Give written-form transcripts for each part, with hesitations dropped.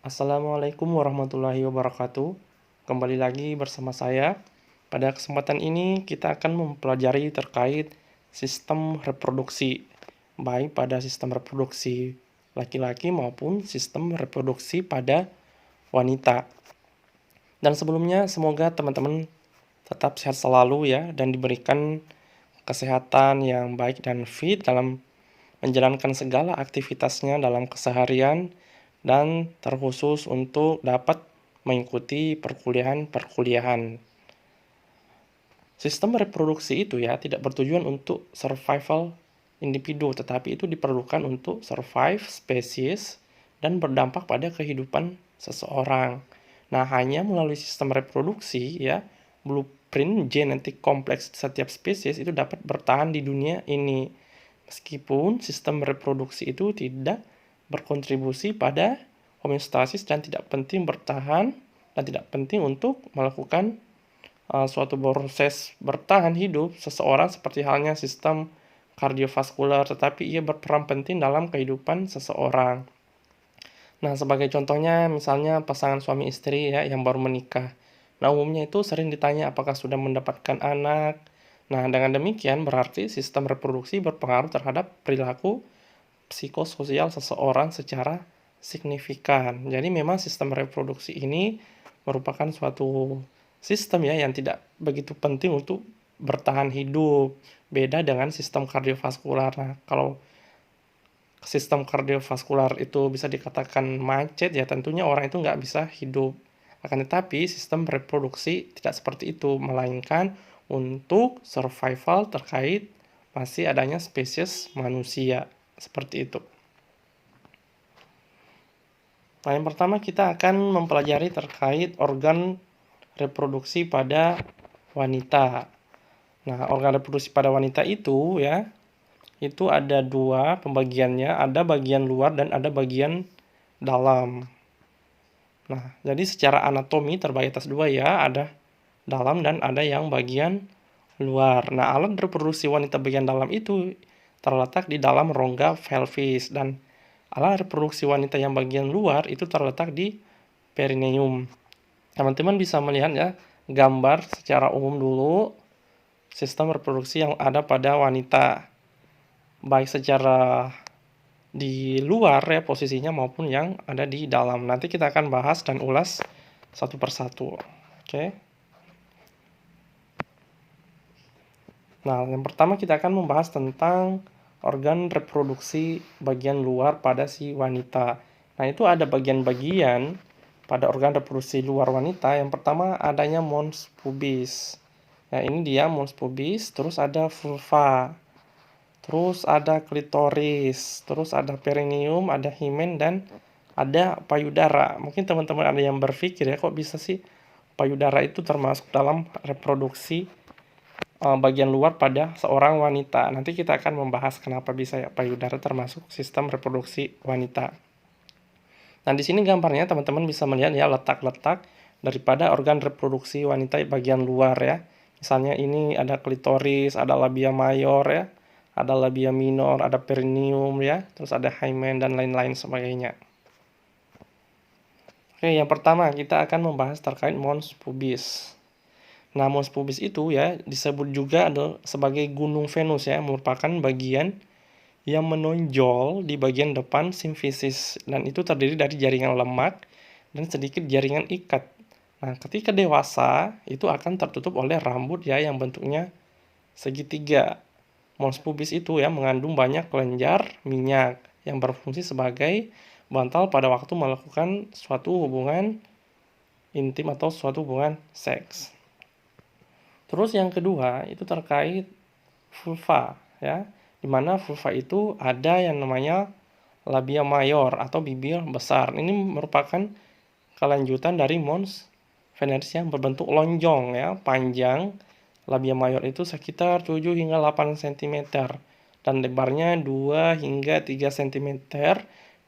Assalamualaikum warahmatullahi wabarakatuh. Kembali lagi bersama saya. Pada kesempatan ini kita akan mempelajari terkait sistem reproduksi, baik pada sistem reproduksi laki-laki maupun sistem reproduksi pada wanita. Dan sebelumnya semoga teman-teman tetap sehat selalu ya dan diberikan kesehatan yang baik dan fit dalam menjalankan segala aktivitasnya dalam keseharian dan terkhusus untuk dapat mengikuti perkuliahan-perkuliahan. Sistem reproduksi itu ya tidak bertujuan untuk survival individu, tetapi itu diperlukan untuk survive spesies dan berdampak pada kehidupan seseorang. Nah, hanya melalui sistem reproduksi ya, blueprint genetik kompleks setiap spesies itu dapat bertahan di dunia ini. Meskipun sistem reproduksi itu tidak berkontribusi pada homeostasis dan tidak penting bertahan dan tidak penting untuk melakukan suatu proses bertahan hidup seseorang seperti halnya sistem kardiovaskular, tetapi ia berperan penting dalam kehidupan seseorang. Nah, sebagai contohnya misalnya pasangan suami istri ya yang baru menikah. Nah, umumnya itu sering ditanya apakah sudah mendapatkan anak. Nah, dengan demikian berarti sistem reproduksi berpengaruh terhadap perilaku psikososial seseorang secara signifikan. Jadi memang sistem reproduksi ini merupakan suatu sistem ya yang tidak begitu penting untuk bertahan hidup. Beda dengan sistem kardiovaskular. Nah, kalau sistem kardiovaskular itu bisa dikatakan macet ya tentunya orang itu nggak bisa hidup. Akan tetapi sistem reproduksi tidak seperti itu, melainkan untuk survival terkait masih adanya spesies manusia. Seperti itu. Nah, yang pertama kita akan mempelajari terkait organ reproduksi pada wanita. Nah, organ reproduksi pada wanita itu ya, itu ada dua pembagiannya, ada bagian luar dan ada bagian dalam. Nah, jadi secara anatomi terbagi atas dua ya, ada dalam dan ada yang bagian luar. Nah, alat reproduksi wanita bagian dalam itu terletak di dalam rongga pelvis dan alat reproduksi wanita yang bagian luar itu terletak di perineum. Teman-teman bisa melihat ya gambar secara umum dulu sistem reproduksi yang ada pada wanita, baik secara di luar ya posisinya maupun yang ada di dalam. Nanti kita akan bahas dan ulas satu persatu. Oke. Nah, yang pertama kita akan membahas tentang organ reproduksi bagian luar pada si wanita. Nah, itu ada bagian-bagian pada organ reproduksi luar wanita. Yang pertama adanya mons pubis. Nah, ini dia mons pubis, terus ada vulva, terus ada klitoris, terus ada perineum, ada himen, dan ada payudara. Mungkin teman-teman ada yang berpikir ya, kok bisa sih payudara itu termasuk dalam reproduksi bagian luar pada seorang wanita. Nanti kita akan membahas kenapa bisa ya payudara termasuk sistem reproduksi wanita. Nah, di sini gambarnya teman-teman bisa melihat ya letak-letak daripada organ reproduksi wanita bagian luar ya. Misalnya ini ada klitoris, ada labia mayor ya, ada labia minor, ada perineum ya, terus ada hymen dan lain-lain sebagainya. Oke, yang pertama kita akan membahas terkait mons pubis. Nah, mons pubis itu ya disebut juga sebagai gunung Venus ya, merupakan bagian yang menonjol di bagian depan simfisis dan itu terdiri dari jaringan lemak dan sedikit jaringan ikat. Nah, ketika dewasa itu akan tertutup oleh rambut ya yang bentuknya segitiga. Mons pubis itu ya mengandung banyak kelenjar minyak yang berfungsi sebagai bantal pada waktu melakukan suatu hubungan intim atau suatu hubungan seks. Terus yang kedua itu terkait vulva ya, di mana vulva itu ada yang namanya labia mayor atau bibir besar. Ini merupakan kelanjutan dari mons veneris yang berbentuk lonjong ya, panjang labia mayor itu sekitar 7 hingga 8 cm dan lebarnya 2 hingga 3 cm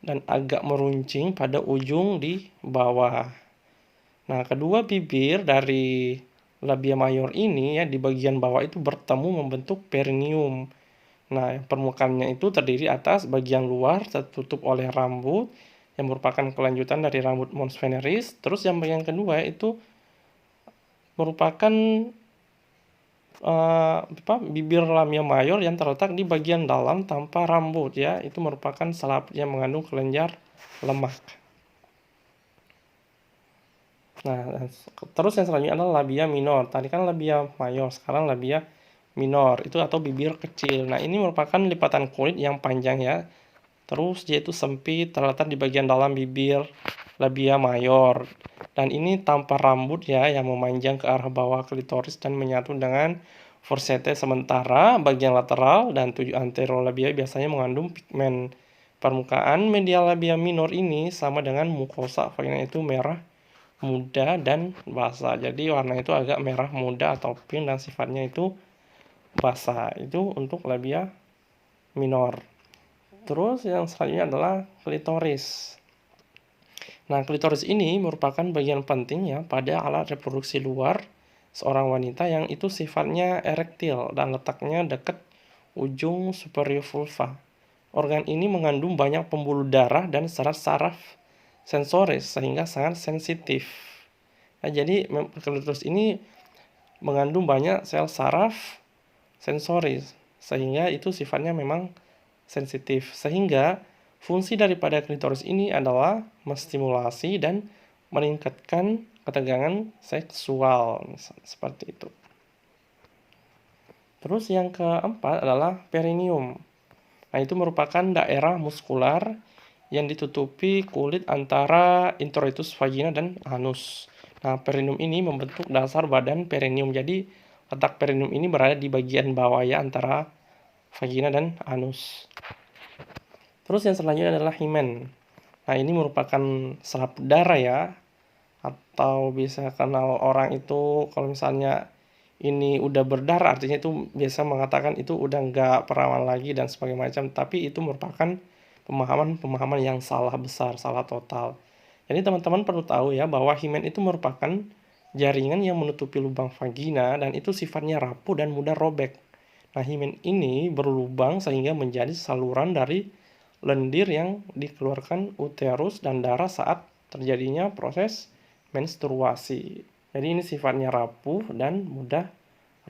dan agak meruncing pada ujung di bawah. Nah, kedua bibir dari labia mayor ini ya di bagian bawah itu bertemu membentuk perineum. Nah, permukaannya itu terdiri atas bagian luar tertutup oleh rambut yang merupakan kelanjutan dari rambut mons veneris. Terus yang bagian kedua itu merupakan bibir lamia mayor yang terletak di bagian dalam tanpa rambut ya. Itu merupakan selaput yang mengandung kelenjar lemak. Nah, terus yang selanjutnya adalah labia minor. Tadi kan labia mayor, sekarang labia minor itu atau bibir kecil. Nah, ini merupakan lipatan kulit yang panjang ya. Terus dia itu sempit, terletak di bagian dalam bibir labia mayor. Dan ini tanpa rambut ya, yang memanjang ke arah bawah klitoris dan menyatu dengan forsete. Sementara bagian lateral dan tujuh anterolabia biasanya mengandung pigmen. Permukaan medial labia minor ini sama dengan mukosa vagina itu merah muda dan basah. Jadi warna itu agak merah muda atau pink dan sifatnya itu basah. Itu untuk labia minor. Terus yang selanjutnya adalah klitoris. Nah, klitoris ini merupakan bagian penting ya pada alat reproduksi luar seorang wanita yang itu sifatnya erektil dan letaknya dekat ujung superior vulva. Organ ini mengandung banyak pembuluh darah dan saraf-saraf sensoris sehingga sangat sensitif. Nah, jadi klitoris ini mengandung banyak sel saraf sensoris sehingga itu sifatnya memang sensitif. Sehingga fungsi daripada klitoris ini adalah menstimulasi dan meningkatkan ketegangan seksual seperti itu. Terus yang keempat adalah perineum. Nah, itu merupakan daerah muskular yang ditutupi kulit antara introitus vagina dan anus. Nah, perineum ini membentuk dasar badan perineum. Jadi, letak perineum ini berada di bagian bawah ya antara vagina dan anus. Terus yang selanjutnya adalah himen. Nah, ini merupakan selaput darah ya. Atau bisa kenal orang itu kalau misalnya ini udah berdarah, artinya itu biasa mengatakan itu udah nggak perawan lagi dan sebagainya macam. Tapi itu merupakan pemahaman yang salah besar, salah total. Jadi teman-teman perlu tahu ya bahwa himen itu merupakan jaringan yang menutupi lubang vagina dan itu sifatnya rapuh dan mudah robek. Nah, himen ini berlubang sehingga menjadi saluran dari lendir yang dikeluarkan uterus dan darah saat terjadinya proses menstruasi. Jadi ini sifatnya rapuh dan mudah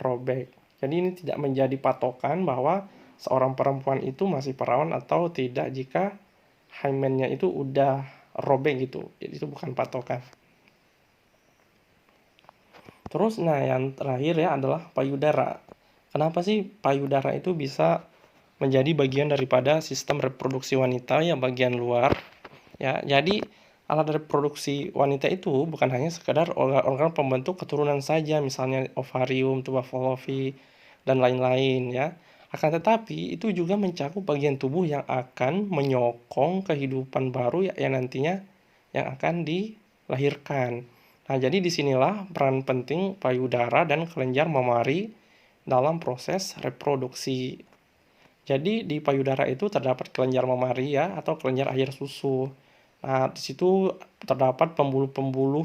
robek. Jadi ini tidak menjadi patokan bahwa seorang perempuan itu masih perawan atau tidak jika hymennya itu udah robek gitu. Jadi itu bukan patokan. Terus nah yang terakhir ya adalah payudara. Kenapa sih payudara itu bisa menjadi bagian daripada sistem reproduksi wanita yang bagian luar? Ya, jadi alat reproduksi wanita itu bukan hanya sekedar organ-organ pembentuk keturunan saja, misalnya ovarium, tuba fallopi, dan lain-lain ya. Akan tetapi itu juga mencakup bagian tubuh yang akan menyokong kehidupan baru yang nantinya yang akan dilahirkan. Nah, jadi disinilah peran penting payudara dan kelenjar memari dalam proses reproduksi. Jadi di payudara itu terdapat kelenjar memari ya atau kelenjar air susu. Nah, di situ terdapat pembuluh-pembuluh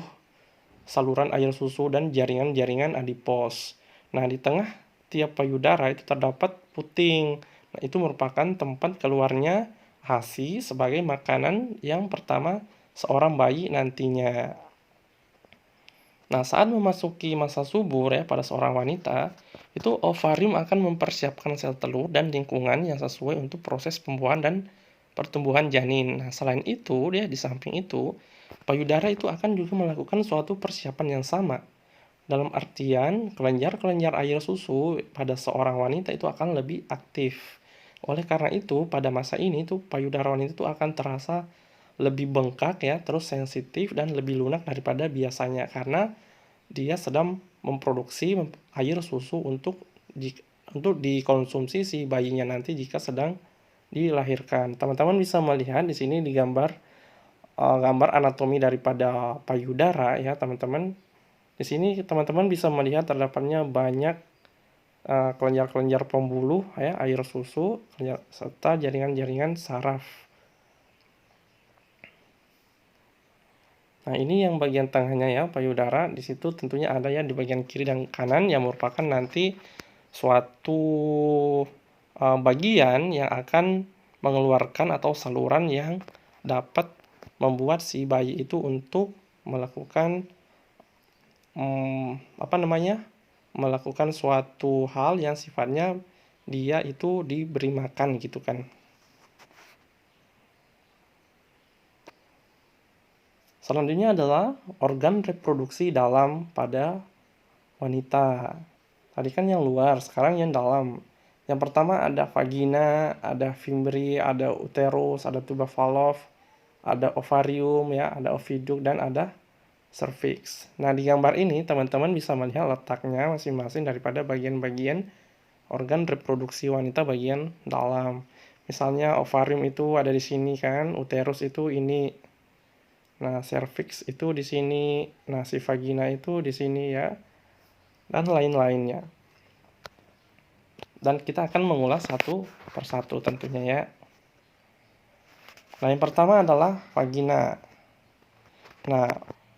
saluran air susu dan jaringan-jaringan adipos. Nah, di tengah tiap payudara itu terdapat puting. Nah, itu merupakan tempat keluarnya ASI sebagai makanan yang pertama seorang bayi nantinya. Nah, saat memasuki masa subur ya pada seorang wanita, itu ovarium akan mempersiapkan sel telur dan lingkungan yang sesuai untuk proses pembuahan dan pertumbuhan janin. Nah, selain itu, di samping itu, payudara itu akan juga melakukan suatu persiapan yang sama. Dalam artian, kelenjar-kelenjar air susu pada seorang wanita itu akan lebih aktif. Oleh karena itu, pada masa ini tuh payudara wanita itu akan terasa lebih bengkak ya, terus sensitif dan lebih lunak daripada biasanya karena dia sedang memproduksi air susu untuk dikonsumsi si bayinya nanti jika sedang dilahirkan. Teman-teman bisa melihat di sini di gambar anatomi daripada payudara ya, teman-teman. Di sini teman-teman bisa melihat terdapatnya banyak kelenjar-kelenjar pembuluh ya, air susu serta jaringan-jaringan saraf. Nah, ini yang bagian tengahnya ya, payudara. Di situ tentunya ada ya di bagian kiri dan kanan yang merupakan nanti suatu bagian yang akan mengeluarkan atau saluran yang dapat membuat si bayi itu untuk melakukan melakukan suatu hal yang sifatnya dia itu diberi makan gitu kan. Selanjutnya adalah organ reproduksi dalam pada wanita. Tadi kan yang luar, sekarang yang dalam. Yang pertama ada vagina, ada fimbri, ada uterus, ada tuba fallopian, ada ovarium ya, ada oviduk, dan ada cervix. Nah, di gambar ini teman-teman bisa melihat letaknya masing-masing daripada bagian-bagian organ reproduksi wanita bagian dalam. Misalnya ovarium itu ada di sini kan, uterus itu ini. Nah, cervix itu di sini, nah si vagina itu di sini ya, dan lain-lainnya. Dan kita akan mengulas satu persatu tentunya ya. Nah, yang pertama adalah vagina. Nah,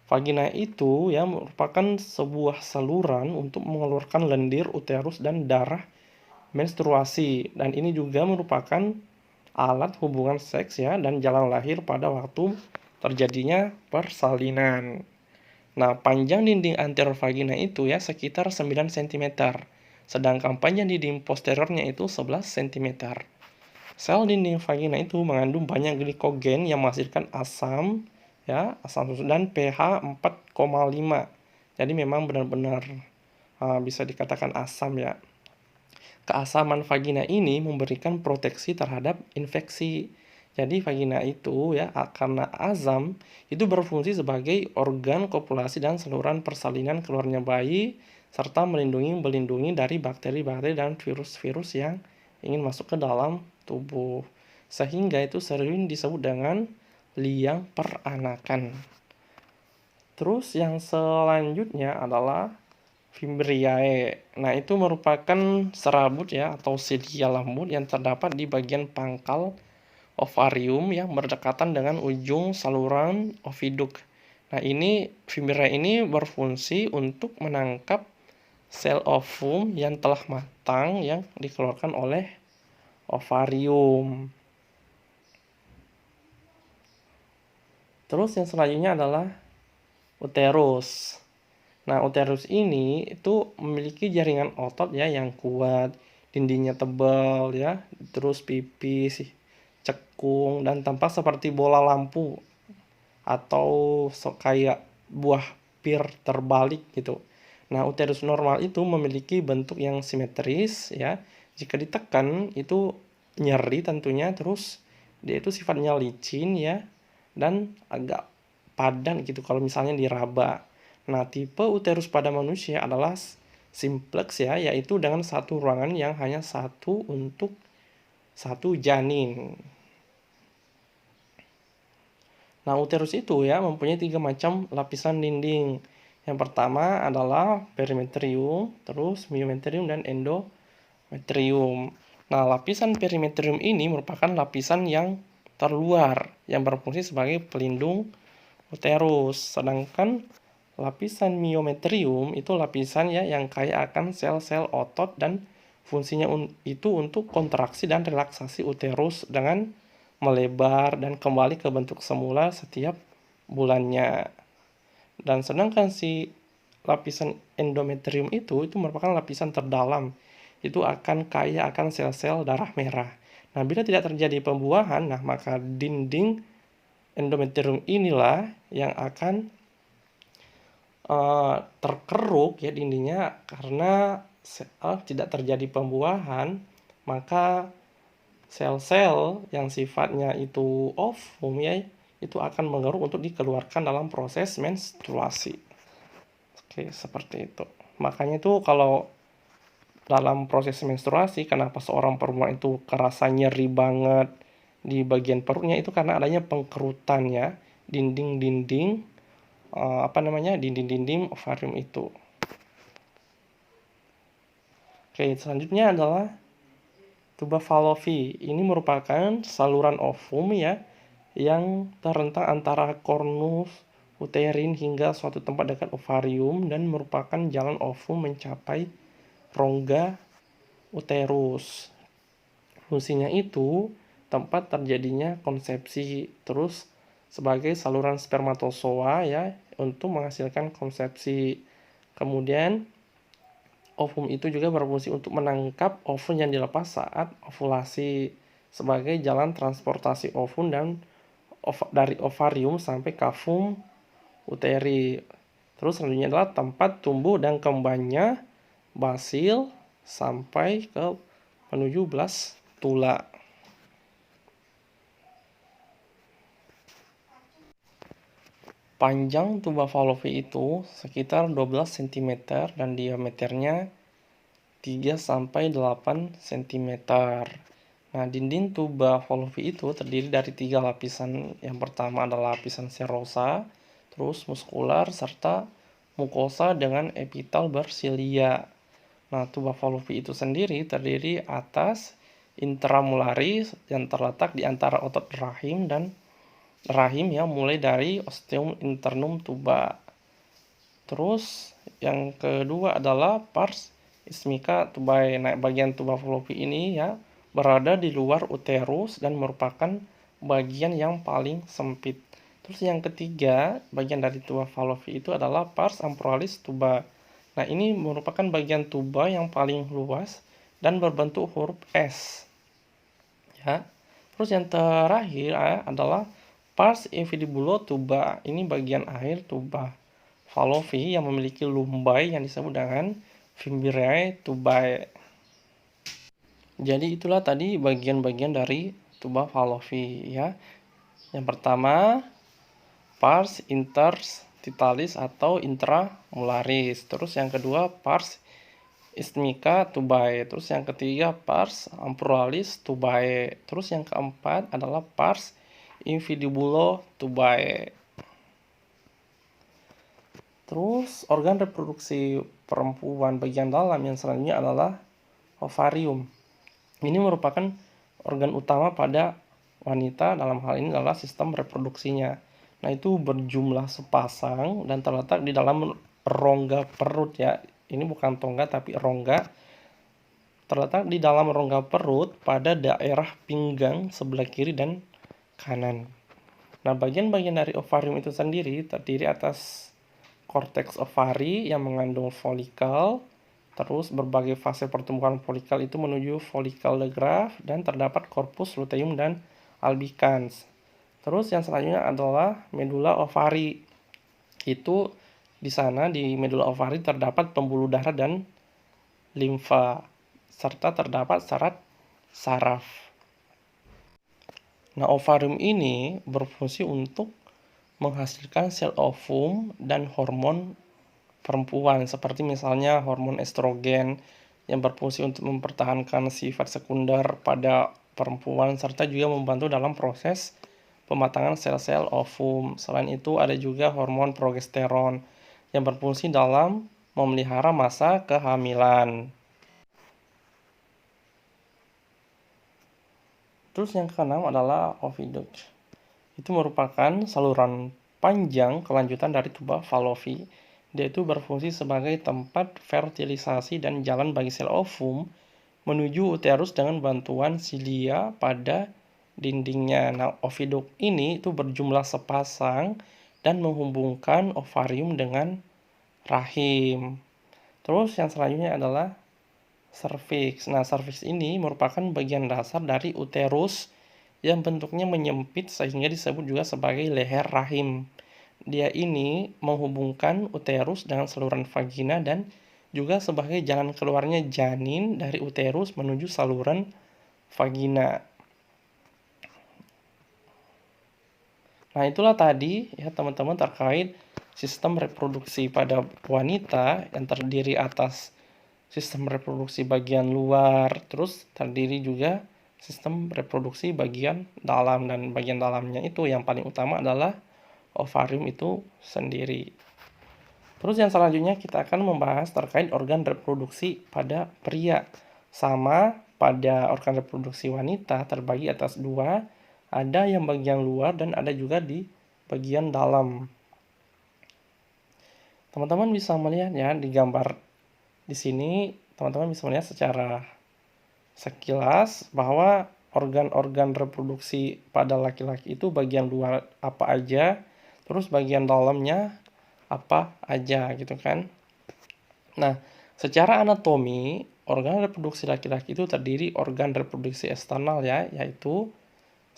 vagina itu ya merupakan sebuah saluran untuk mengeluarkan lendir, uterus, dan darah menstruasi. Dan ini juga merupakan alat hubungan seks ya dan jalan lahir pada waktu terjadinya persalinan. Nah, panjang dinding anterior vagina itu ya sekitar 9 cm. Sedangkan panjang dinding posteriornya itu 11 cm. Sel dinding vagina itu mengandung banyak glikogen yang menghasilkan asam ya, asam susu dan pH 4,5. Jadi memang benar-benar bisa dikatakan asam ya. Keasaman vagina ini memberikan proteksi terhadap infeksi. Jadi vagina itu ya karena asam itu berfungsi sebagai organ kopulasi dan saluran persalinan keluarnya bayi serta melindungi dari bakteri-bakteri dan virus-virus yang ingin masuk ke dalam tubuh. Sehingga itu sering disebut dengan liang peranakan. Terus yang selanjutnya adalah Fimbriae. Nah, itu merupakan serabut ya atau silia lembut yang terdapat di bagian pangkal ovarium yang berdekatan dengan ujung saluran oviduk. Nah, ini Fimbriae ini berfungsi untuk menangkap sel ovum yang telah matang yang dikeluarkan oleh ovarium. Terus yang selanjutnya adalah uterus. Nah, uterus ini itu memiliki jaringan otot ya yang kuat, dindingnya tebal ya, terus pipis, cekung, dan tampak seperti bola lampu atau kayak buah pir terbalik gitu. Nah, uterus normal itu memiliki bentuk yang simetris ya. Jika ditekan itu nyeri tentunya, terus dia itu sifatnya licin ya dan agak padan gitu kalau misalnya diraba. Nah, tipe uterus pada manusia adalah simplex ya, yaitu dengan satu ruangan yang hanya satu untuk satu janin. Nah, uterus itu ya mempunyai 3 macam lapisan dinding. Yang pertama adalah perimetrium, terus myometrium, dan endometrium. Nah, lapisan perimetrium ini merupakan lapisan yang terluar yang berfungsi sebagai pelindung uterus. Sedangkan lapisan myometrium itu lapisan ya yang kaya akan sel-sel otot dan fungsinya itu untuk kontraksi dan relaksasi uterus dengan melebar dan kembali ke bentuk semula setiap bulannya. Dan sedangkan si lapisan endometrium itu merupakan lapisan terdalam. Itu akan kaya akan sel-sel darah merah. Nah, bila tidak terjadi pembuahan, nah maka dinding endometrium inilah yang akan terkeruk ya dindingnya karena tidak terjadi pembuahan, maka sel-sel yang sifatnya itu ovum ya itu akan mengeruk untuk dikeluarkan dalam proses menstruasi. Oke, seperti itu. Makanya itu kalau dalam proses menstruasi kenapa seorang perempuan itu kerasa nyeri banget di bagian perutnya itu karena adanya pengkerutan ya dinding-dinding dinding-dinding ovarium itu. Oke, selanjutnya adalah tuba fallopi. Ini merupakan saluran ovum ya yang terentang antara kornus uterin hingga suatu tempat dekat ovarium dan merupakan jalan ovum mencapai rongga uterus. Fungsinya itu tempat terjadinya konsepsi. Terus sebagai saluran spermatozoa ya untuk menghasilkan konsepsi. Kemudian ovum itu juga berfungsi untuk menangkap ovum yang dilepas saat ovulasi sebagai jalan transportasi ovum dan dari ovarium sampai kavum uteri. Terus selanjutnya adalah tempat tumbuh dan kembangnya basil sampai ke menuju blastula. Panjang tuba Fallopi itu sekitar 12 cm dan diameternya 3-8 cm. Nah, dinding tuba Fallopi itu terdiri dari 3 lapisan. Yang pertama adalah lapisan serosa, terus muskular, serta mukosa dengan epitel bersilia. Nah, tuba Fallopi itu sendiri terdiri atas intramularis yang terletak di antara otot rahim dan rahim ya, mulai dari ostium internum tuba. Terus yang kedua adalah pars isthmica tubae. Nah, bagian tuba Fallopi ini ya berada di luar uterus dan merupakan bagian yang paling sempit. Terus yang ketiga, bagian dari tuba Fallopi itu adalah pars amproalis tuba. Nah, ini merupakan bagian tuba yang paling luas dan berbentuk huruf S. Ya. Terus yang terakhir adalah pars infundibulo tuba. Ini bagian akhir tuba Fallopi yang memiliki lumbai yang disebut dengan Fimbirae tubae. Jadi itulah tadi bagian-bagian dari tuba Fallopi ya. Yang pertama pars interstitialis atau intramularis. Terus yang kedua pars isthmica tubae. Terus yang ketiga pars amproalis tubae. Terus yang keempat adalah pars infundibulo tubae. Terus organ reproduksi perempuan bagian dalam yang selanjutnya adalah ovarium. Ini merupakan organ utama pada wanita, dalam hal ini adalah sistem reproduksinya. Nah, itu berjumlah sepasang dan terletak di dalam rongga perut ya. Ini bukan tongga tapi rongga. Terletak di dalam rongga perut pada daerah pinggang sebelah kiri dan kanan. Nah, bagian-bagian dari ovarium itu sendiri terdiri atas korteks ovari yang mengandung folikel, terus berbagai fase pertumbuhan folikel itu menuju follicle graft, dan terdapat korpus luteum dan albicans. Terus yang selanjutnya adalah medula ovari. Itu di sana di medula ovari terdapat pembuluh darah dan limfa, serta terdapat serat saraf. Nah, ovarium ini berfungsi untuk menghasilkan sel ovum dan hormon perempuan, seperti misalnya hormon estrogen yang berfungsi untuk mempertahankan sifat sekunder pada perempuan, serta juga membantu dalam proses pematangan sel-sel ovum. Selain itu ada juga hormon progesteron yang berfungsi dalam memelihara masa kehamilan. Terus yang keenam adalah oviduct. Itu merupakan saluran panjang kelanjutan dari tuba Fallopi. Dia itu berfungsi sebagai tempat fertilisasi dan jalan bagi sel ovum menuju uterus dengan bantuan silia pada dindingnya. Nah, oviduct ini itu berjumlah sepasang dan menghubungkan ovarium dengan rahim. Terus yang selanjutnya adalah serviks. Nah, serviks ini merupakan bagian dasar dari uterus yang bentuknya menyempit sehingga disebut juga sebagai leher rahim. Dia ini menghubungkan uterus dengan saluran vagina dan juga sebagai jalan keluarnya janin dari uterus menuju saluran vagina. Nah, itulah tadi ya teman-teman terkait sistem reproduksi pada wanita yang terdiri atas sistem reproduksi bagian luar, terus terdiri juga sistem reproduksi bagian dalam, dan bagian dalamnya itu yang paling utama adalah ovarium itu sendiri. Terus yang selanjutnya kita akan membahas terkait organ reproduksi pada pria. Sama pada organ reproduksi wanita terbagi atas dua, ada yang bagian luar dan ada juga di bagian dalam. Teman-teman bisa melihat ya di gambar di sini, teman-teman bisa melihat secara sekilas bahwa organ-organ reproduksi pada laki-laki itu bagian luar apa aja, terus bagian dalamnya apa aja gitu kan. Nah, secara anatomi, organ reproduksi laki-laki itu terdiri organ reproduksi eksternal ya, yaitu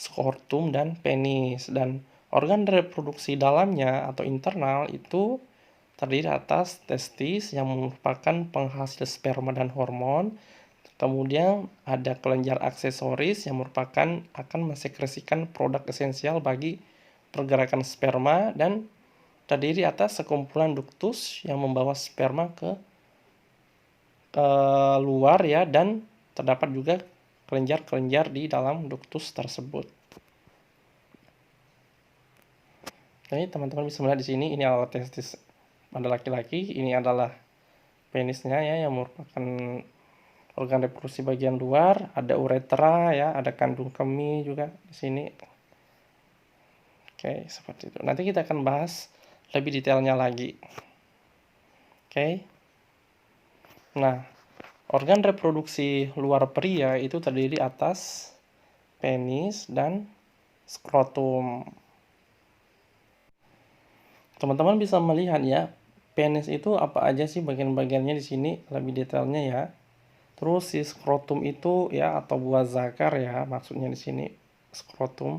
skrotum dan penis. Dan organ reproduksi dalamnya atau internal itu terdiri atas testis yang merupakan penghasil sperma dan hormon. Kemudian ada kelenjar aksesoris yang merupakan akan mensekresikan produk esensial bagi pergerakan sperma, dan terdiri atas sekumpulan duktus yang membawa sperma ke luar ya, dan terdapat juga kelenjar-kelenjar di dalam duktus tersebut. Jadi teman-teman bisa melihat di sini, ini adalah testis pada laki-laki, ini adalah penisnya ya, yang merupakan organ reproduksi bagian luar, ada uretra ya, ada kandung kemih juga di sini. Oke, seperti itu. Nanti kita akan bahas lebih detailnya lagi. Oke. Nah, organ reproduksi luar pria itu terdiri atas penis dan skrotum. Teman-teman bisa melihat ya, penis itu apa aja sih bagian-bagiannya di sini lebih detailnya ya. Terus si skrotum itu ya, atau buah zakar ya, maksudnya di sini skrotum.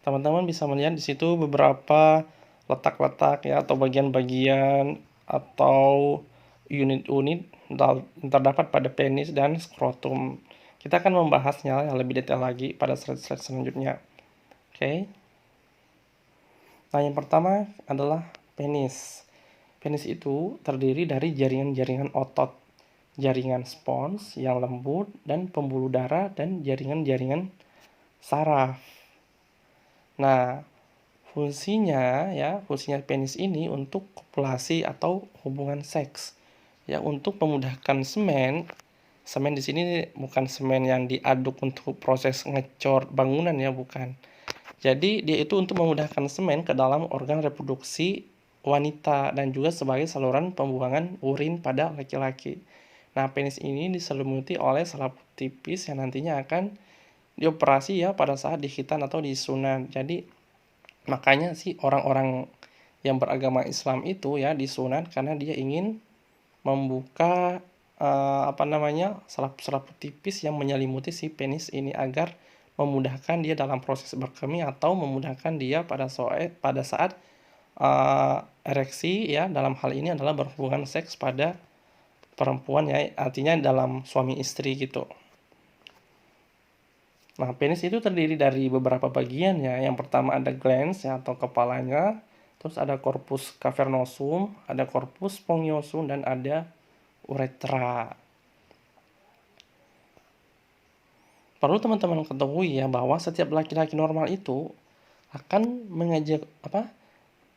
Teman-teman bisa melihat di situ beberapa letak-letak ya, atau bagian-bagian atau unit-unit yang terdapat pada penis dan skrotum. Kita akan membahasnya yang lebih detail lagi pada slide-slide selanjutnya. Oke. Nah, yang pertama adalah penis. Penis itu terdiri dari jaringan-jaringan otot, jaringan spons yang lembut dan pembuluh darah, dan jaringan-jaringan saraf. Nah, fungsinya penis ini untuk kopulasi atau hubungan seks. Ya, untuk memudahkan semen. Semen di sini bukan semen yang diaduk untuk proses ngecor bangunan ya, bukan. Jadi dia itu untuk memudahkan semen ke dalam organ reproduksi wanita dan juga sebagai saluran pembuangan urin pada laki-laki. Nah, penis ini diselimuti oleh selaput tipis yang nantinya akan dioperasi ya pada saat dikhitan atau disunat. Jadi makanya sih orang-orang yang beragama Islam itu ya disunat karena dia ingin membuka selaput tipis yang menyelimuti si penis ini agar memudahkan dia dalam proses berkemih atau memudahkan dia pada saat ereksi ya, dalam hal ini adalah berhubungan seks pada perempuan ya, artinya dalam suami istri gitu. Nah, penis itu terdiri dari beberapa bagian ya. Yang pertama ada glans ya, atau kepalanya, terus ada corpus cavernosum, ada corpus spongiosum, dan ada uretra. Perlu teman-teman ketahui ya bahwa setiap laki-laki normal itu akan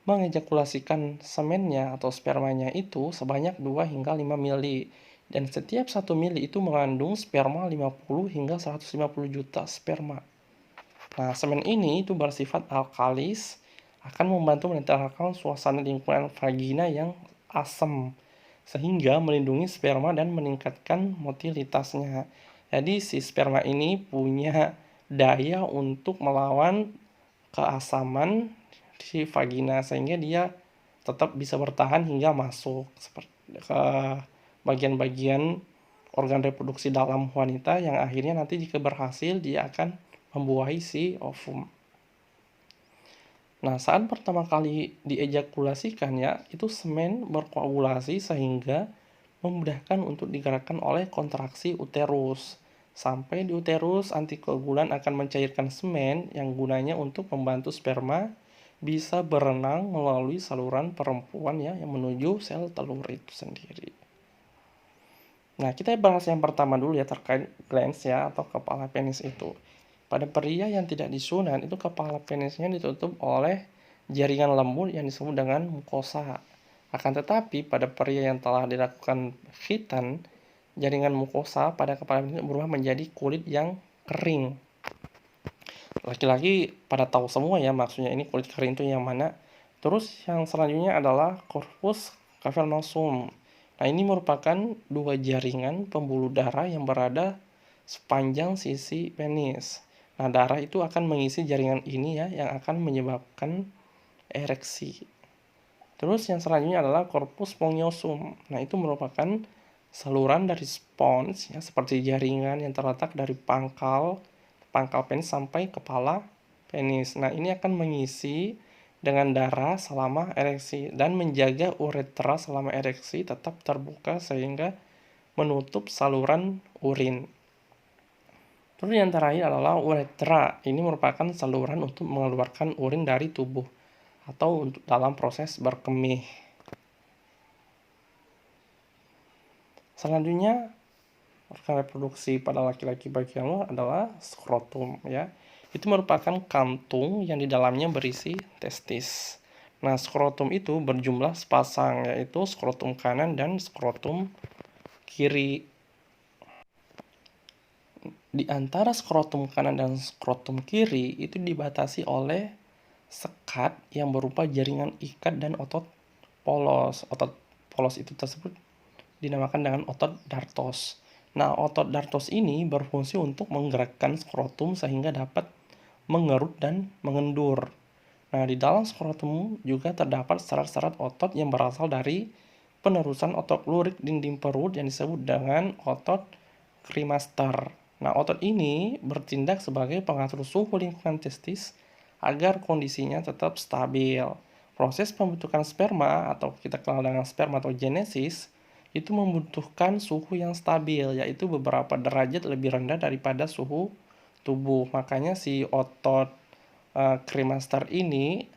mengejakulasikan semennya atau spermanya itu sebanyak 2 hingga 5 mili. Dan setiap 1 mili itu mengandung sperma 50 hingga 150 juta sperma. Nah, semen ini itu bersifat alkalis, akan membantu menetralkan suasana lingkungan vagina yang asam, sehingga melindungi sperma dan meningkatkan motilitasnya. Jadi si sperma ini punya daya untuk melawan keasaman si vagina, sehingga dia tetap bisa bertahan hingga masuk ke bagian-bagian organ reproduksi dalam wanita, yang akhirnya nanti jika berhasil dia akan membuahi si ovum. Nah, saat pertama kali diejakulasikan ya, itu semen berkoagulasi sehingga memudahkan untuk digerakkan oleh kontraksi uterus. Sampai di uterus, antikoagulan akan mencairkan semen yang gunanya untuk membantu sperma bisa berenang melalui saluran perempuan ya, yang menuju sel telur itu sendiri. Nah, kita bahas yang pertama dulu ya, terkait glans ya, atau kepala penis itu. Pada pria yang tidak disunat, itu kepala penisnya ditutup oleh jaringan lembut yang disebut dengan mukosa. Akan tetapi pada pria yang telah dilakukan khitan, jaringan mukosa pada kepala penis berubah menjadi kulit yang kering. Laki-laki pada tahu semua ya, maksudnya ini kulit kering itu yang mana. Terus yang selanjutnya adalah corpus cavernosum. Nah, ini merupakan 2 jaringan pembuluh darah yang berada sepanjang sisi penis. Nah, darah itu akan mengisi jaringan ini ya, yang akan menyebabkan ereksi. Terus yang selanjutnya adalah corpus spongiosum. Nah, itu merupakan saluran dari spons ya, seperti jaringan yang terletak dari pangkal penis sampai kepala penis. Nah, ini akan mengisi dengan darah selama ereksi dan menjaga uretra selama ereksi tetap terbuka sehingga menutup saluran urin. Terus yang terakhir adalah uretra. Ini merupakan saluran untuk mengeluarkan urin dari tubuh atau untuk dalam proses berkemih. Selanjutnya, organ reproduksi pada laki-laki bagian luar adalah skrotum ya. Itu merupakan kantung yang di dalamnya berisi testis. Nah, skrotum itu berjumlah sepasang, yaitu skrotum kanan dan skrotum kiri. Di antara skrotum kanan dan skrotum kiri itu dibatasi oleh sekat yang berupa jaringan ikat dan otot polos. Otot polos itu tersebut dinamakan dengan otot dartos. Nah, otot dartos ini berfungsi untuk menggerakkan skrotum sehingga dapat mengerut dan mengendur. Nah, di dalam skrotum juga terdapat serat-serat otot yang berasal dari penerusan otot lurik dinding perut yang disebut dengan otot cremaster. Nah, otot ini bertindak sebagai pengatur suhu lingkungan testis agar kondisinya tetap stabil. Proses pembentukan sperma atau kita kenal dengan spermatogenesis itu membutuhkan suhu yang stabil, yaitu beberapa derajat lebih rendah daripada suhu tubuh. Makanya si otot cremaster ini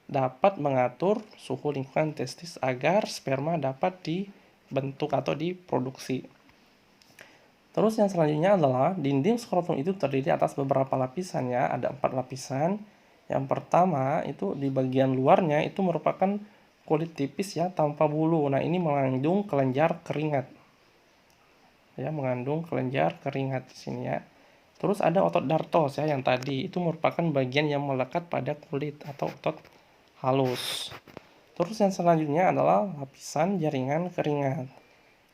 dapat mengatur suhu lingkungan testis agar sperma dapat dibentuk atau diproduksi. Terus yang selanjutnya adalah dinding skrotum itu terdiri atas beberapa lapisan ya, ada 4 lapisan. Yang pertama itu di bagian luarnya itu merupakan kulit tipis ya tanpa bulu. Nah, ini mengandung kelenjar keringat. Ya, mengandung kelenjar keringat di sini ya. Terus ada otot dartos ya yang tadi itu merupakan bagian yang melekat pada kulit atau otot halus. Terus yang selanjutnya adalah lapisan jaringan keringat.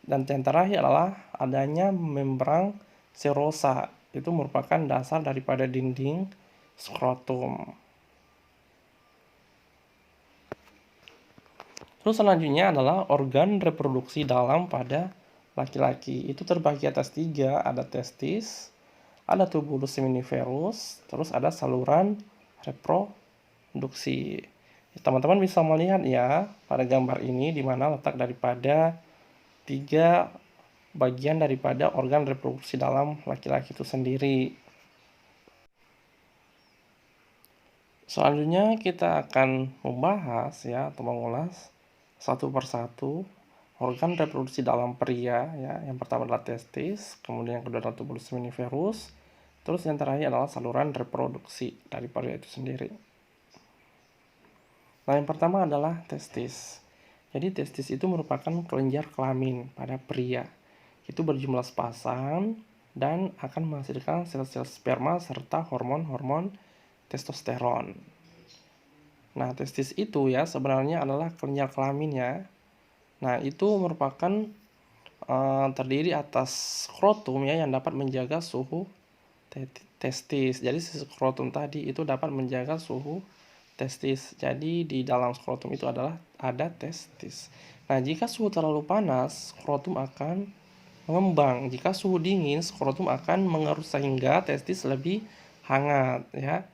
Dan yang terakhir adalah adanya membran serosa. Itu merupakan dasar daripada dinding skrotum. Terus selanjutnya adalah organ reproduksi dalam pada laki-laki. Itu terbagi atas 3, ada testis, ada tubulus seminiferus, terus ada saluran reproduksi. Teman-teman bisa melihat ya pada gambar ini di mana letak daripada 3 bagian daripada organ reproduksi dalam laki-laki itu sendiri. Selanjutnya kita akan membahas ya atau mengulas satu persatu organ reproduksi dalam pria ya. Yang pertama adalah testis, kemudian yang kedua adalah tubulus seminiferus, terus yang terakhir adalah saluran reproduksi dari pria itu sendiri. Nah, yang pertama adalah testis. Jadi testis itu merupakan kelenjar kelamin pada pria. Itu berjumlah sepasang dan akan menghasilkan sel-sel sperma serta hormon-hormon testosteron. Nah, testis itu ya sebenarnya adalah kelenjar kelamin ya. Nah, itu merupakan terdiri atas skrotum ya yang dapat menjaga suhu testis. Jadi si skrotum tadi itu dapat menjaga suhu testis. Jadi di dalam skrotum itu ada testis. Nah, jika suhu terlalu panas, skrotum akan mengembang. Jika suhu dingin, skrotum akan mengerut sehingga testis lebih hangat ya.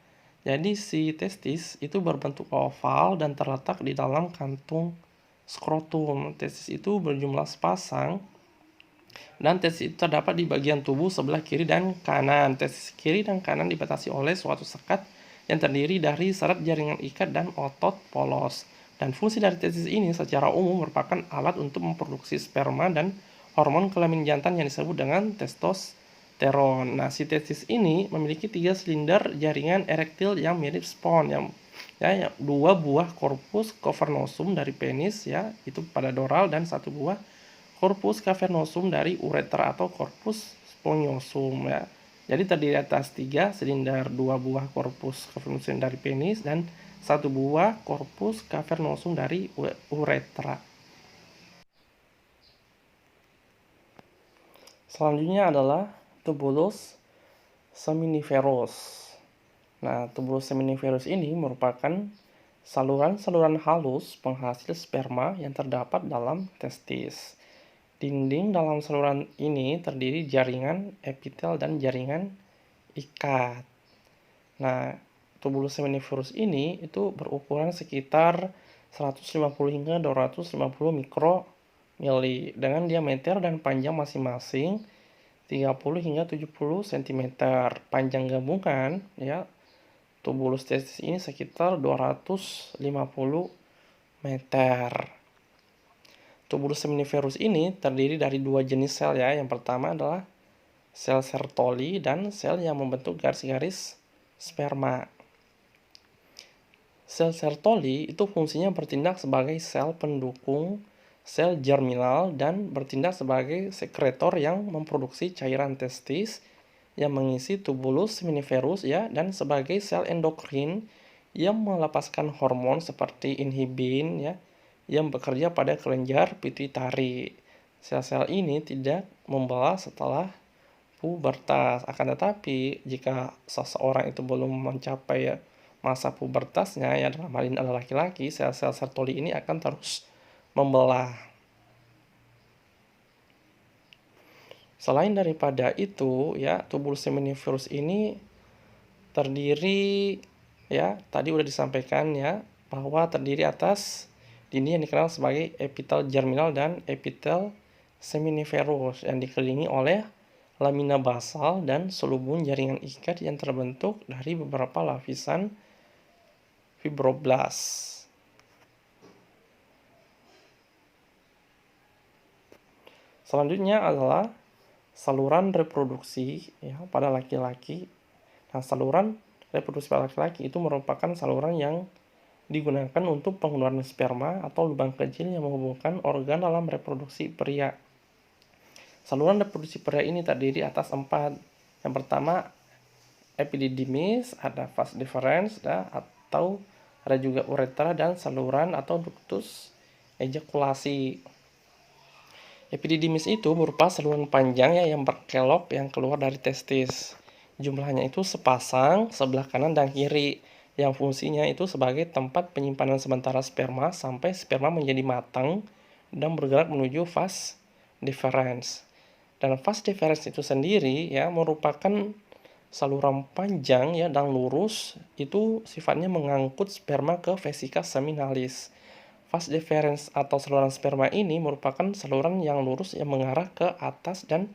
Jadi si testis itu berbentuk oval dan terletak di dalam kantung skrotum. Testis itu berjumlah sepasang dan testis itu terdapat di bagian tubuh sebelah kiri dan kanan. Testis kiri dan kanan dibatasi oleh suatu sekat yang terdiri dari serat jaringan ikat dan otot polos. Dan fungsi dari testis ini secara umum merupakan alat untuk memproduksi sperma dan hormon kelamin jantan yang disebut dengan testosteron. Nah, si testis ini memiliki 3 silinder jaringan erektil yang mirip spons yang 2 buah korpus cavernosum dari penis ya, itu pada doral, dan 1 buah korpus cavernosum dari uretra atau korpus spongiosum ya. Jadi terdiri atas 3 silinder, 2 buah korpus cavernosum dari penis dan 1 buah korpus cavernosum dari uretra. Selanjutnya adalah tubulus seminiferus. Nah, tubulus seminiferus ini merupakan saluran-saluran halus penghasil sperma yang terdapat dalam testis. Dinding dalam saluran ini terdiri jaringan epitel dan jaringan ikat. Nah, tubulus seminiferus ini itu berukuran sekitar 150 hingga 250 mikromili dengan diameter dan panjang masing-masing 30 hingga 70 cm. Panjang gabungan ya tubulus testis ini sekitar 250 meter. Tubulus seminiferus ini terdiri dari dua jenis sel ya. Yang pertama adalah sel Sertoli dan sel yang membentuk garis-garis sperma. Sel Sertoli itu fungsinya bertindak sebagai sel pendukung sel germinal dan bertindak sebagai sekretor yang memproduksi cairan testis yang mengisi tubulus seminiferus ya, dan sebagai sel endokrin yang melepaskan hormon seperti inhibin ya yang bekerja pada kelenjar pituitari. Sel-sel ini tidak membelah setelah pubertas. Akan tetapi jika seseorang itu belum mencapai masa pubertasnya ya, dalam hal ini adalah laki-laki, sel-sel Sertoli ini akan terus membelah. Selain daripada itu ya, tubulus seminiferus ini terdiri ya, tadi udah disampaikan ya, bahwa terdiri atas ini yang dikenal sebagai epitel germinal dan epitel seminiferus yang dikelilingi oleh lamina basal dan selubung jaringan ikat yang terbentuk dari beberapa lapisan fibroblast. Selanjutnya adalah saluran reproduksi ya pada laki-laki. Nah, saluran reproduksi pada laki-laki itu merupakan saluran yang digunakan untuk pengeluaran sperma atau lubang kecil yang menghubungkan organ dalam reproduksi pria. Saluran reproduksi pria ini terdiri atas 4. Yang pertama epididymis, ada vas deferens atau ada juga uretra dan saluran atau ductus ejakulasi. Epididymis itu berupa saluran panjang ya yang berkelok yang keluar dari testis. Jumlahnya itu sepasang sebelah kanan dan kiri, yang fungsinya itu sebagai tempat penyimpanan sementara sperma sampai sperma menjadi matang dan bergerak menuju vas deferens. Dan vas deferens itu sendiri ya merupakan saluran panjang ya dan lurus, itu sifatnya mengangkut sperma ke vesika seminalis. Vas deferens atau saluran sperma ini merupakan saluran yang lurus yang mengarah ke atas dan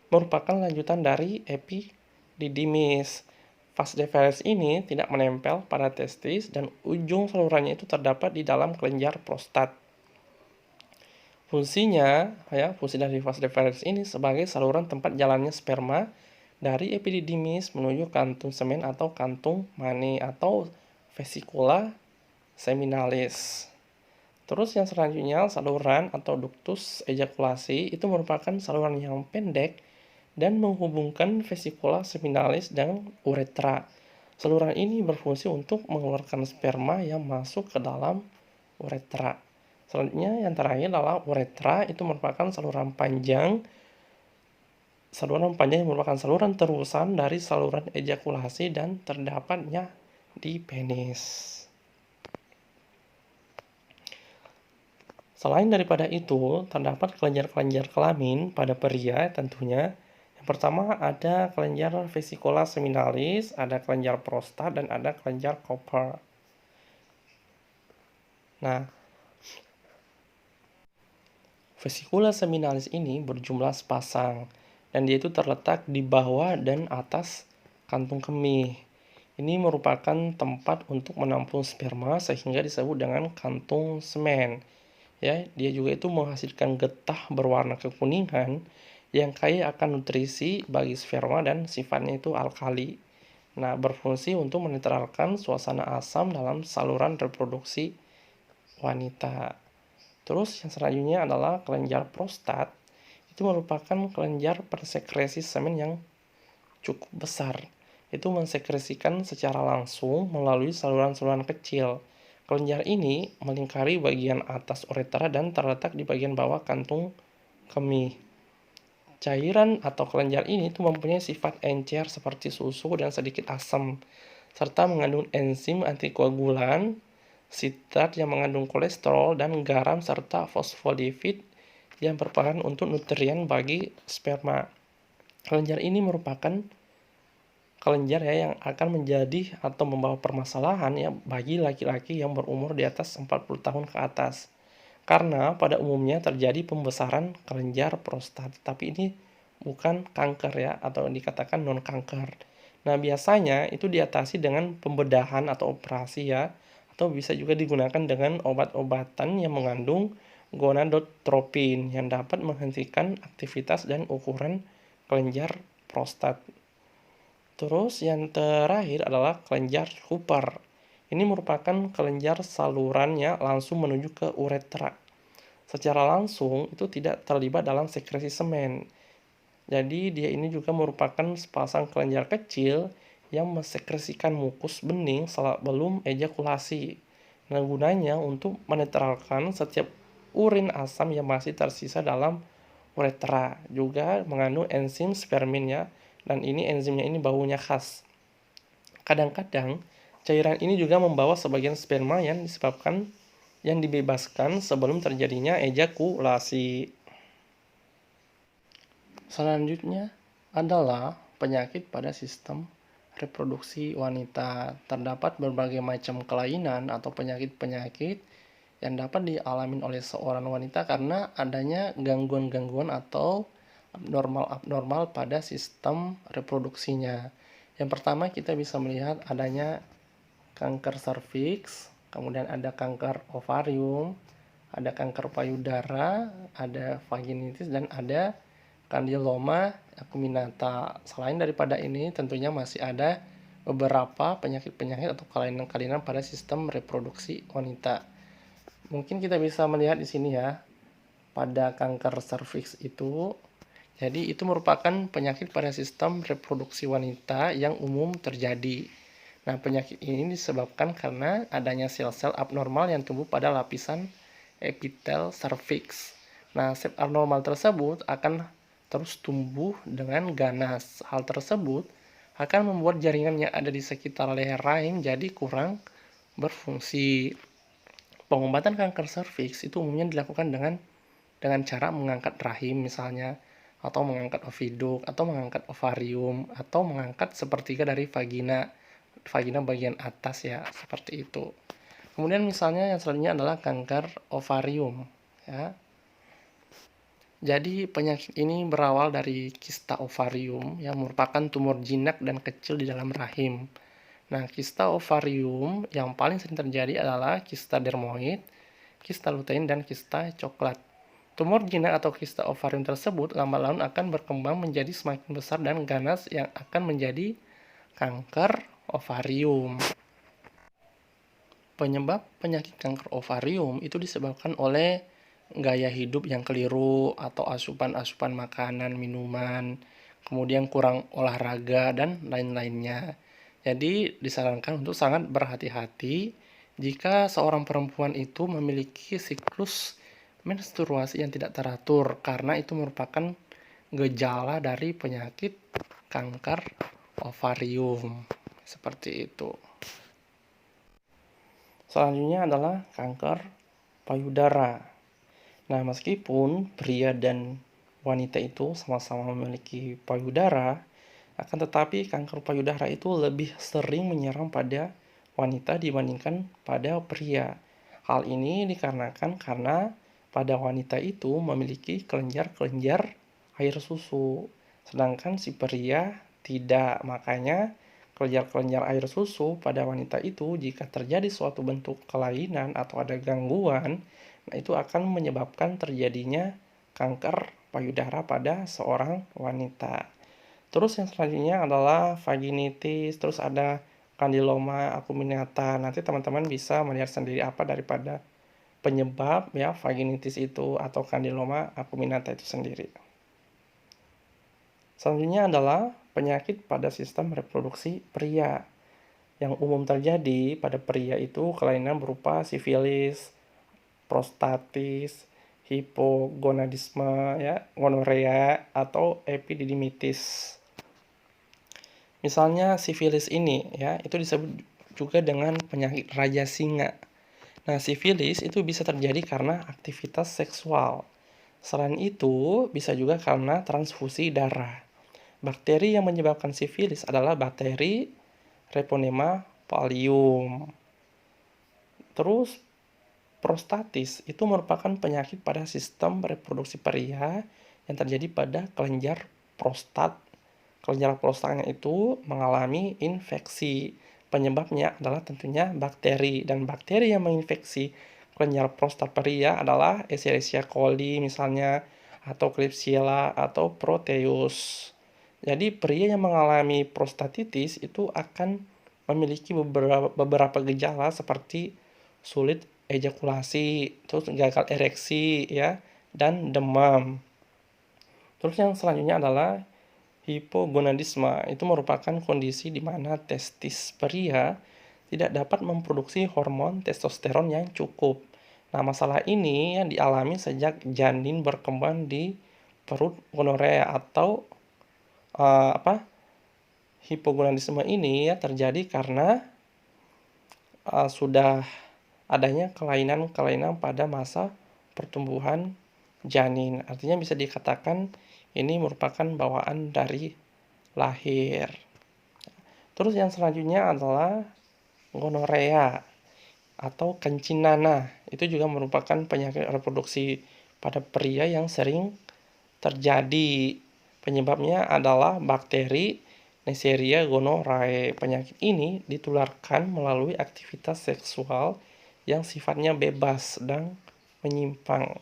merupakan lanjutan dari epididymis. Vas deferens ini tidak menempel pada testis dan ujung salurannya itu terdapat di dalam kelenjar prostat. Fungsinya ya, fungsi dari vas deferens ini sebagai saluran tempat jalannya sperma dari epididymis menuju kantung semen atau kantung mani atau vesikula seminalis. Terus yang selanjutnya saluran atau ductus ejakulasi itu merupakan saluran yang pendek dan menghubungkan vesikula seminalis dan uretra. Saluran ini berfungsi untuk mengeluarkan sperma yang masuk ke dalam uretra. Selanjutnya yang terakhir adalah uretra, itu merupakan saluran panjang yang merupakan saluran terusan dari saluran ejakulasi dan terdapatnya di penis. Selain daripada itu, terdapat kelenjar-kelenjar kelamin pada pria tentunya. Yang pertama ada kelenjar vesikula seminalis, ada kelenjar prostat, dan ada kelenjar Cooper. Nah, vesikula seminalis ini berjumlah sepasang, dan dia itu terletak di bawah dan atas kantung kemih. Ini merupakan tempat untuk menampung sperma sehingga disebut dengan kantung semen. Ya, dia juga itu menghasilkan getah berwarna kekuningan yang kaya akan nutrisi bagi sperma dan sifatnya itu alkali. Nah, berfungsi untuk menetralkan suasana asam dalam saluran reproduksi wanita. Terus yang selanjutnya adalah kelenjar prostat. Itu merupakan kelenjar pensekresi semen yang cukup besar. Itu mensekresikan secara langsung melalui saluran-saluran kecil. Kelenjar ini melingkari bagian atas uretra dan terletak di bagian bawah kantung kemih. Cairan atau kelenjar ini tuh mempunyai sifat encer seperti susu dan sedikit asam, serta mengandung enzim antikoagulan, sitrat yang mengandung kolesterol, dan garam serta fosfolipid yang berperan untuk nutrien bagi sperma. Kelenjar ini merupakan kelenjar ya yang akan menjadi atau membawa permasalahan ya bagi laki-laki yang berumur di atas 40 tahun ke atas. Karena pada umumnya terjadi pembesaran kelenjar prostat, tapi ini bukan kanker ya, atau dikatakan non-kanker. Nah, biasanya itu diatasi dengan pembedahan atau operasi ya, atau bisa juga digunakan dengan obat-obatan yang mengandung gonadotropin yang dapat menghentikan aktivitas dan ukuran kelenjar prostat. Terus yang terakhir adalah kelenjar Cooper. Ini merupakan kelenjar salurannya langsung menuju ke uretra. Secara langsung itu tidak terlibat dalam sekresi semen. Jadi dia ini juga merupakan sepasang kelenjar kecil yang mensekresikan mukus bening sebelum ejakulasi. Nah, gunanya untuk menetralkan setiap urin asam yang masih tersisa dalam uretra. Juga mengandung enzim spermin ya, dan ini enzimnya ini baunya khas. Kadang-kadang cairan ini juga membawa sebagian sperma yang dibebaskan sebelum terjadinya ejakulasi. Selanjutnya adalah penyakit pada sistem reproduksi wanita. Terdapat berbagai macam kelainan atau penyakit-penyakit yang dapat dialami oleh seorang wanita karena adanya gangguan-gangguan atau abnormal pada sistem reproduksinya. Yang pertama kita bisa melihat adanya kanker serviks, kemudian ada kanker ovarium, ada kanker payudara, ada vaginitis, dan ada kandiloma acuminata. Selain daripada ini, tentunya masih ada beberapa penyakit-penyakit atau kelainan-kelainan pada sistem reproduksi wanita. Mungkin kita bisa melihat di sini ya, pada kanker serviks itu, jadi itu merupakan penyakit pada sistem reproduksi wanita yang umum terjadi. Nah, penyakit ini disebabkan karena adanya sel-sel abnormal yang tumbuh pada lapisan epitel serviks. Nah, sel abnormal tersebut akan terus tumbuh dengan ganas. Hal tersebut akan membuat jaringan yang ada di sekitar leher rahim jadi kurang berfungsi. Pengobatan kanker serviks itu umumnya dilakukan dengan cara mengangkat rahim misalnya, atau mengangkat oviduk, atau mengangkat ovarium, atau mengangkat sepertiga dari vagina bagian atas ya, seperti itu. Kemudian misalnya yang selanjutnya adalah kanker ovarium ya. Jadi penyakit ini berawal dari kista ovarium yang merupakan tumor jinak dan kecil di dalam rahim. Nah, kista ovarium yang paling sering terjadi adalah kista dermoid, kista lutein, dan kista coklat. Tumor jinak atau kista ovarium tersebut lambat laun akan berkembang menjadi semakin besar dan ganas yang akan menjadi kanker ovarium. Penyebab penyakit kanker ovarium itu disebabkan oleh gaya hidup yang keliru atau asupan-asupan makanan, minuman, kemudian kurang olahraga, dan lain-lainnya. Jadi disarankan untuk sangat berhati-hati jika seorang perempuan itu memiliki siklus menstruasi yang tidak teratur, karena itu merupakan gejala dari penyakit kanker ovarium. Seperti itu. Selanjutnya adalah kanker payudara. Nah, meskipun pria dan wanita itu sama-sama memiliki payudara, akan tetapi kanker payudara itu lebih sering menyerang pada wanita dibandingkan pada pria. Hal ini dikarenakan karena pada wanita itu memiliki kelenjar-kelenjar air susu, sedangkan si pria tidak. Makanya kelenjar-kelenjar air susu pada wanita itu jika terjadi suatu bentuk kelainan atau ada gangguan, nah itu akan menyebabkan terjadinya kanker payudara pada seorang wanita. Terus yang selanjutnya adalah vaginitis, terus ada kandiloma acuminata. Nanti teman-teman bisa melihat sendiri apa daripada penyebab ya vaginitis itu atau kandiloma acuminata itu sendiri. Selanjutnya adalah penyakit pada sistem reproduksi pria. Yang umum terjadi pada pria itu kelainan berupa sifilis, prostatis, hipogonadisme ya, gonorea atau epididimitis. Misalnya sifilis ini ya, itu disebut juga dengan penyakit raja singa. Nah, sifilis itu bisa terjadi karena aktivitas seksual. Selain itu, bisa juga karena transfusi darah. Bakteri yang menyebabkan sifilis adalah bakteri Treponema phallium. Terus, prostatis itu merupakan penyakit pada sistem reproduksi pria yang terjadi pada kelenjar prostat. Kelenjar prostatnya itu mengalami infeksi. Penyebabnya adalah tentunya bakteri, dan bakteri yang menginfeksi kelenjar prostat pria adalah Escherichia coli misalnya, atau Klebsiella atau Proteus. Jadi pria yang mengalami prostatitis itu akan memiliki beberapa gejala seperti sulit ejakulasi, terus gagal ereksi ya, dan demam. Terus yang selanjutnya adalah hipogonadisme. Itu merupakan kondisi di mana testis pria tidak dapat memproduksi hormon testosteron yang cukup. Nah, masalah ini yang dialami sejak janin berkembang di perut gonorea atau hipogonadisme ini ya terjadi karena sudah adanya kelainan-kelainan pada masa pertumbuhan janin. Artinya bisa dikatakan ini merupakan bawaan dari lahir. Terus yang selanjutnya adalah gonorea atau kencinana. Itu juga merupakan penyakit reproduksi pada pria yang sering terjadi. Penyebabnya adalah bakteri Neisseria gonorrhoeae. Penyakit ini ditularkan melalui aktivitas seksual yang sifatnya bebas dan menyimpang.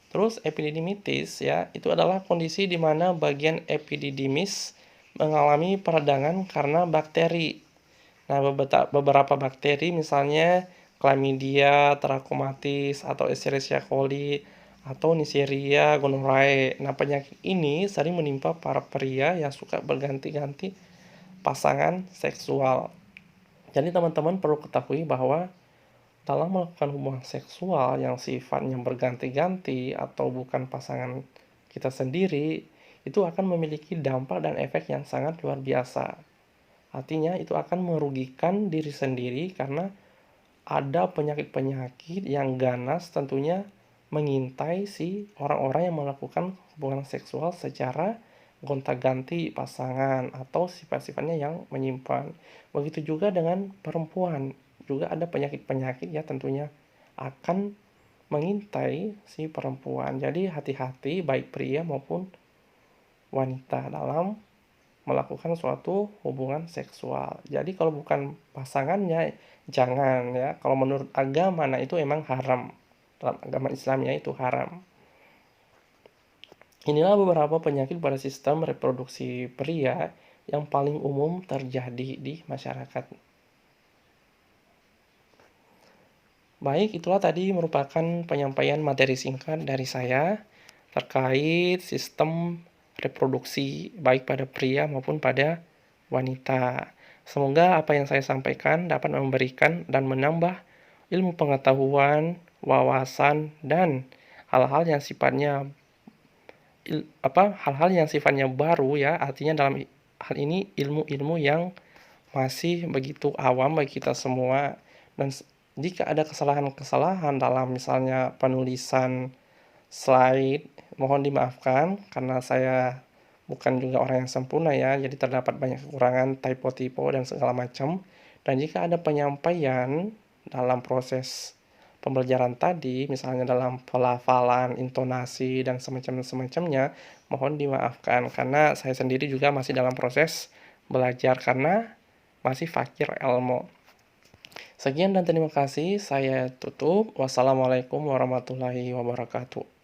Terus epididimitis ya, itu adalah kondisi di mana bagian epididymis mengalami peradangan karena bakteri. Nah, beberapa bakteri misalnya Chlamydia trachomatis atau Escherichia coli atau Neisseria gonorrhoeae. Nah, penyakit ini sering menimpa para pria yang suka berganti-ganti pasangan seksual. Jadi teman-teman perlu ketahui bahwa dalam melakukan hubungan seksual yang sifatnya berganti-ganti atau bukan pasangan kita sendiri, itu akan memiliki dampak dan efek yang sangat luar biasa. Artinya itu akan merugikan diri sendiri karena ada penyakit-penyakit yang ganas tentunya mengintai si orang-orang yang melakukan hubungan seksual secara gonta-ganti pasangan atau sifat-sifatnya yang menyimpan. Begitu juga dengan perempuan, juga ada penyakit-penyakit ya tentunya akan mengintai si perempuan. Jadi hati-hati baik pria maupun wanita dalam melakukan suatu hubungan seksual. Jadi kalau bukan pasangannya jangan ya. Kalau menurut agama nah itu emang haram. Dalam agama Islamnya itu haram. Inilah beberapa penyakit pada sistem reproduksi pria yang paling umum terjadi di masyarakat. Baik, itulah tadi merupakan penyampaian materi singkat dari saya terkait sistem reproduksi baik pada pria maupun pada wanita. Semoga apa yang saya sampaikan dapat memberikan dan menambah ilmu pengetahuan, wawasan, dan hal-hal yang sifatnya baru ya, artinya dalam hal ini ilmu-ilmu yang masih begitu awam bagi kita semua. Dan jika ada kesalahan-kesalahan dalam misalnya penulisan slide, mohon dimaafkan karena saya bukan juga orang yang sempurna ya, jadi terdapat banyak kekurangan, typo-typo dan segala macam. Dan jika ada penyampaian dalam proses pembelajaran tadi, misalnya dalam pelafalan, intonasi, dan semacamnya, mohon dimaafkan karena saya sendiri juga masih dalam proses belajar karena masih fakir ilmu. Sekian dan terima kasih, saya tutup. Wassalamualaikum warahmatullahi wabarakatuh.